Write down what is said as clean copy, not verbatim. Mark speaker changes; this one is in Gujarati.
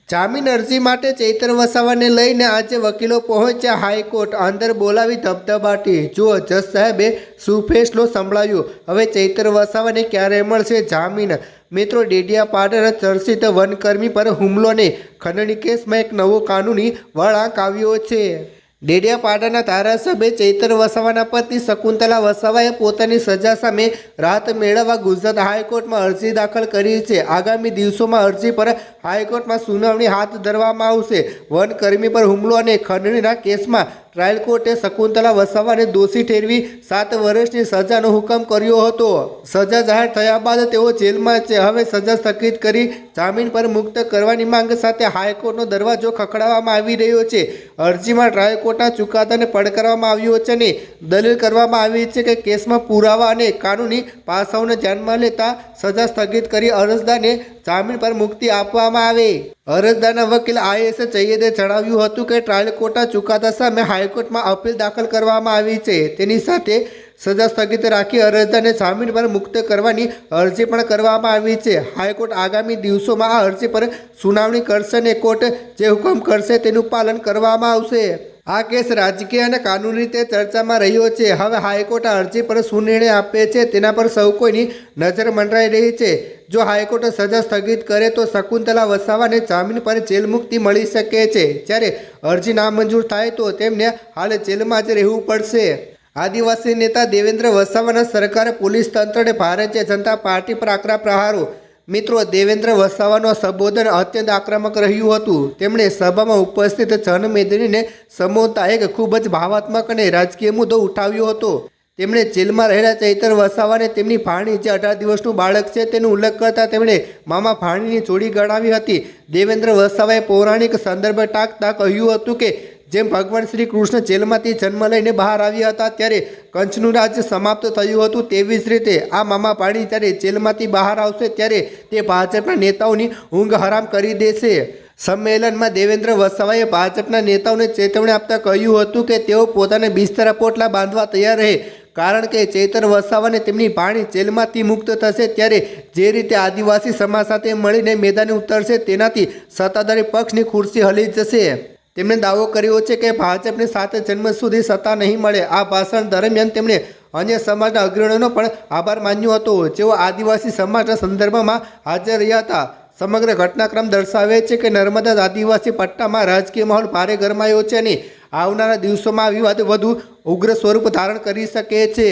Speaker 1: જામીન અરજી માટે ચૈતર વસાવાને લઈને આજે વકીલો પહોંચ્યા હાઈકોર્ટ, અંદર બોલાવી ધબધબાટી। જુઓ, જજ સાહેબે શું ફેસલો સંભળાવ્યો। હવે ચૈતર વસાવાને ક્યારે મળશે જામીન? મિત્રો, ડેડિયાપાડાના ચર્ચિત વનકર્મી પર હુમલોને ખંડણી કેસમાં એક નવો કાનૂની વળાંક આવ્યો છે। ડેડિયાપાડાના ધારાસભ્ય ચૈતર વસાવાના પત્ની શકુંતલા વસાવાએ પોતાની સજા સામે રાહત મેળવવા ગુજરાત હાઈકોર્ટમાં અરજી દાખલ કરી છે। આગામી દિવસોમાં અરજી પર હાઈકોર્ટમાં સુનાવણી હાથ ધરવામાં આવશે। વનકર્મી પર હુમલો અને ખંડણીના કેસમાં ટ્રાયલ કોર્ટે શકુંતલા વસાવાને દોષી ઠેરવી 7 વર્ષની સજાનો હુકમ કર્યો હતો। સજા જાહેર થયા બાદ તેઓ જેલમાં છે। હવે સજા સ્થગિત કરી જામીન પર મુક્ત કરવાની માંગ સાથે હાઈકોર્ટનો દરવાજો ખખડાવવામાં આવી રહ્યો છે। અરજીમાં ટ્રાયલ કોર્ટના ચુકાદાને પડકારવામાં આવ્યો છે અને દલીલ કરવામાં આવી છે કે કેસમાં પુરાવા અને કાનૂની પાસાઓને ધ્યાનમાં લેતા સજા સ્થગિત કરી અરજદારને જામીન પર મુક્તિ આપવામાં આવે। અરજદારના વકીલ IAS સૈયદે જણાવ્યું હતું કે ટ્રાયલ કોર્ટના ચુકાદા સામે હાઈકોર્ટમાં અપીલ દાખલ કરવામાં આવી છે। તેની સાથે સજા સ્થગિત રાખી અરજદારને જામીન પર મુક્ત કરવાની અરજી પણ કરવામાં આવી છે। હાઈકોર્ટ આગામી દિવસોમાં આ અરજી પર સુનાવણી કરશે અને કોર્ટ જે હુકમ કરશે તેનું પાલન કરવામાં આવશે। આ કેસ રાજકીય અને કાનૂની રીતે ચર્ચામાં રહ્યો છે। હવે હાઈકોર્ટ આ અરજી પર શું નિર્ણય આપે છે તેના પર સૌ કોઈની નજર મંડરાઈ રહી છે। જો હાઈકોર્ટ સજા સ્થગિત કરે તો શકુંતલા વસાવાને જામીન પર જેલ મુક્તિ મળી શકે છે, જ્યારે અરજી નામંજૂર થાય તો તેમને હાલ જેલમાં જ રહેવું પડશે। આદિવાસી નેતા દેવેન્દ્ર વસાવાના સરકારે પોલીસ તંત્રને ભારતીય જનતા પાર્ટી પર આકરા પ્રહારો। મિત્રો, દેવેન્દ્ર વસાવાનું સંબોધન અત્યંત આક્રમક રહ્યું હતું। તેમણે સભામાં ઉપસ્થિત જનમેદનીને સંબોધતા એક ખૂબ જ ભાવાત્મક અને રાજકીય મુદ્દો ઉઠાવ્યો હતો। તેમણે જેલમાં રહેલા ચૈતર વસાવાને તેમની ભાણી, જે 18 દિવસનું બાળક છે, તેનો ઉલ્લેખ કરતા તેમણે મામા ભાણીની જોડી ગણાવી હતી। દેવેન્દ્ર વસાવાએ પૌરાણિક સંદર્ભ ટાંકતા કહ્યું હતું કે જેમ ભગવાન શ્રી કૃષ્ણ જેલમાંથી જન્મ લઈને બહાર આવ્યા હતા ત્યારે કંચનું રાજ્ય સમાપ્ત થયું હતું, તેવી જ રીતે આ મામા ભાણી જ્યારે જેલમાંથી બહાર આવશે ત્યારે તે ભાજપના નેતાઓની ઊંઘ હરામ કરી દેશે। સંમેલનમાં દેવેન્દ્ર વસાવાએ ભાજપના નેતાઓને ચેતવણી આપતા કહ્યું હતું કે તેઓ પોતાને બિસ્તરા પોટલા બાંધવા તૈયાર રહે, કારણ કે ચૈતર વસાવાને તેમની ભાણી જેલમાંથી મુક્ત થશે ત્યારે જે રીતે આદિવાસી સમાજ સાથે મળીને મેદાને ઉતરશે તેનાથી સત્તાધારી પક્ષની ખુરશી હલી જશે। તેમણે દાવો કર્યો છે કે ભાજપને 7 જન્મ સુધી સત્તા નહીં મળે। આ ભાષણ દરમિયાન તેમણે અન્ય સમાજના અગ્રણીઓનો પણ આભાર માન્યો હતો, જેઓ આદિવાસી સમાજના સંદર્ભમાં હાજર રહ્યા હતા। સમગ્ર ઘટનાક્રમ દર્શાવે છે કે નર્મદા આદિવાસી પટ્ટામાં રાજકીય માહોલ ભારે ગરમાયો છે અને આવનારા દિવસોમાં આ વિવાદ વધુ ઉગ્ર સ્વરૂપ ધારણ કરી શકે છે।